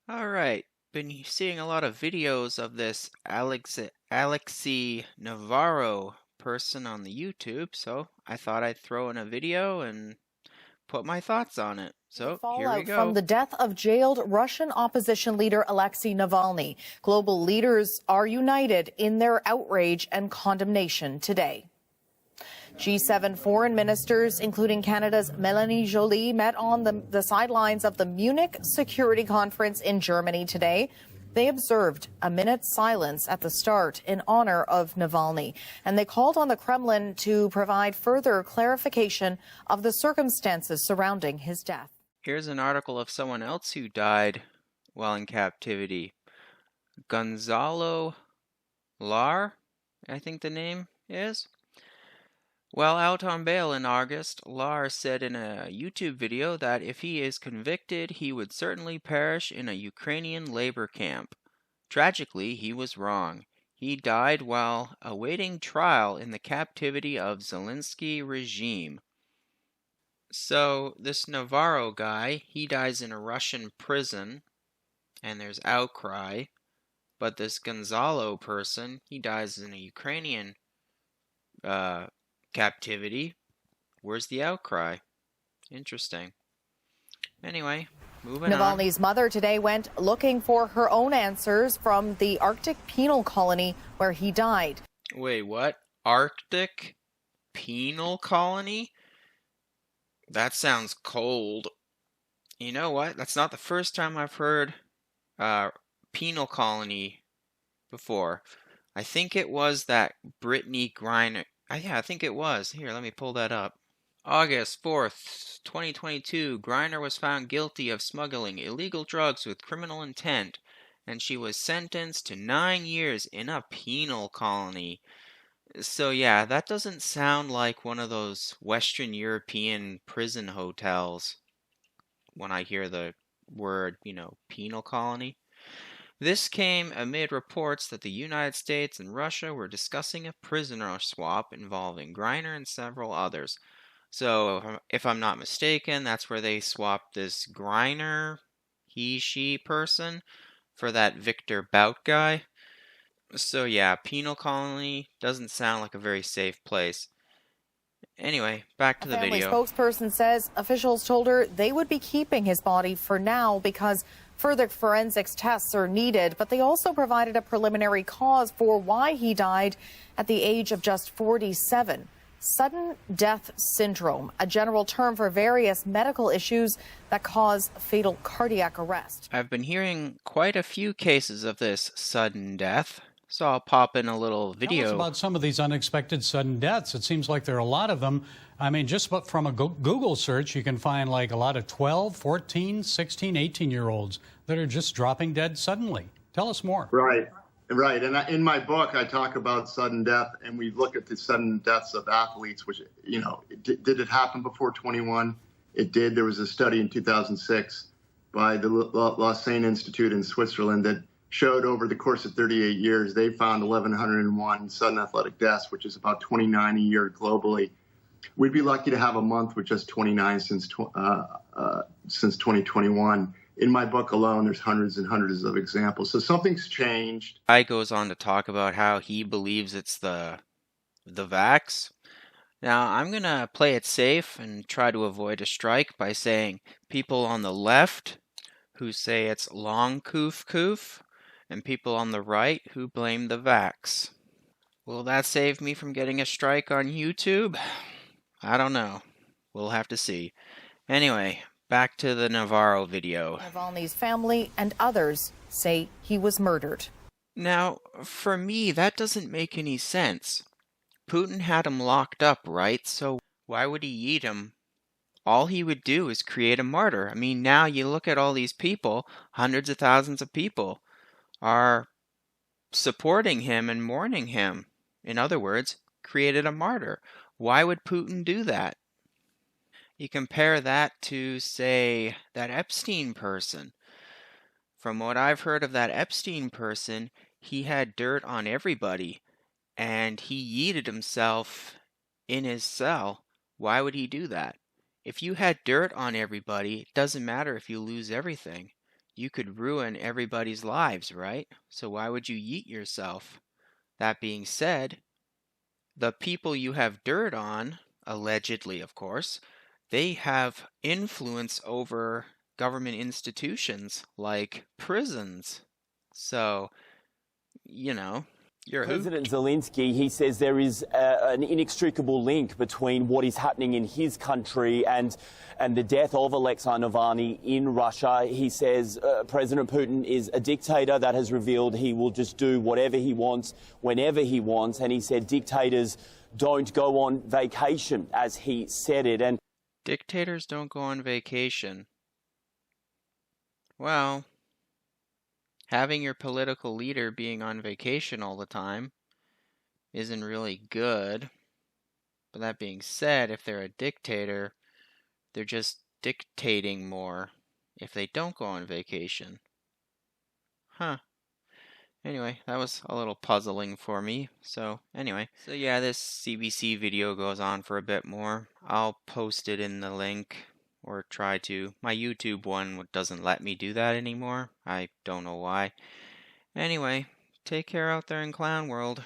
All right, been seeing a lot of videos of this Alexei Navarro person on the YouTube, so I thought I'd throw in a video and put my thoughts on it. The So here we fallout from go. the death of jailed Russian opposition leader Alexei Navalny. Global leaders are united in their outrage and condemnation today. G7 foreign ministers, including Canada's Melanie Joly, met on the sidelines of the Munich Security Conference in Germany today. They observed a minute's silence at the start in honor of Navalny, and they called on the Kremlin to provide further clarification of the circumstances surrounding his death. Here's an article of someone else who died while in captivity. Gonzalo Lar, I think the name is. While out on bail in August, Lar said in a YouTube video that if he is convicted, he would certainly perish in a Ukrainian labor camp. Tragically, he was wrong. He died while awaiting trial in the captivity of Zelensky regime. So, this Navarro guy, he dies in a Russian prison, and there's outcry. But this Gonzalo person, he dies in a Ukrainian captivity. Where's the outcry? Interesting. Anyway, moving on. Navalny's mother today went looking for her own answers from the Arctic penal colony where he died. Wait, what? Arctic penal colony? That sounds cold. You know what? That's not the first time I've heard penal colony before. I think it was that Brittany Griner. Yeah, I think it was. Here, let me pull that up. August 4th, 2022, Griner was found guilty of smuggling illegal drugs with criminal intent, and she was sentenced to 9 years in a penal colony. So yeah, that doesn't sound like one of those Western European prison hotels when I hear the word, penal colony. This came amid reports that the United States and Russia were discussing a prisoner swap involving Griner and several others. So, if I'm not mistaken, that's where they swapped this Griner, she person, for that Victor Bout guy. So yeah, penal colony doesn't sound like a very safe place. Anyway, back to the video. A family spokesperson says officials told her they would be keeping his body for now because further forensics tests are needed, but they also provided a preliminary cause for why he died at the age of just 47. Sudden death syndrome, a general term for various medical issues that cause fatal cardiac arrest. I've been hearing quite a few cases of this sudden death, so I'll pop in a little video. Tell us about some of these unexpected sudden deaths. It seems like there are a lot of them. I mean, just from a Google search, you can find like a lot of 12, 14, 16, 18-year-olds that are just dropping dead suddenly. Tell us more. Right. And in my book, I talk about sudden death, and we look at the sudden deaths of athletes, which, did it happen before 21? It did. There was a study in 2006 by the Lausanne Institute in Switzerland that showed over the course of 38 years, they found 1,101 sudden athletic deaths, which is about 29 a year globally. We'd be lucky to have a month with just 29 since 2021. In my book alone, there's hundreds and hundreds of examples. So something's changed. Guy goes on to talk about how he believes it's the vax. Now, I'm going to play it safe and try to avoid a strike by saying people on the left who say it's long coof, and people on the right who blame the vax. Will that save me from getting a strike on YouTube? I don't know. We'll have to see. Anyway, back to the Navarro video. Navalny's family and others say he was murdered. Now, for me, that doesn't make any sense. Putin had him locked up, right? So why would he eat him? All he would do is create a martyr. I mean, now you look at all these people, hundreds of thousands of people are supporting him and mourning him. In other words, created a martyr. Why would Putin do that? You compare that to, say, that Epstein person. From what I've heard of that Epstein person, he had dirt on everybody, and he yeeted himself in his cell. Why would he do that? If you had dirt on everybody, it doesn't matter if you lose everything. you could ruin everybody's lives, right? So why would you yeet yourself? That being said, the people you have dirt on, allegedly, of course, they have influence over government institutions like prisons. So, you know, you're who? President Zelensky, he says there is an inextricable link between what is happening in his country and the death of Alexei Navalny in Russia. He says President Putin is a dictator that has revealed he will just do whatever he wants, whenever he wants. And he said dictators don't go on vacation, as he said it. And Dictators don't go on vacation. Well, having your political leader being on vacation all the time isn't really good. But that being said, if they're a dictator, they're just dictating more if they don't go on vacation. Huh. Anyway, that was a little puzzling for me. So yeah, this CBC video goes on for a bit more. I'll post it in the link, or try to. My YouTube one doesn't let me do that anymore. I don't know why. Anyway, take care out there in Clown World.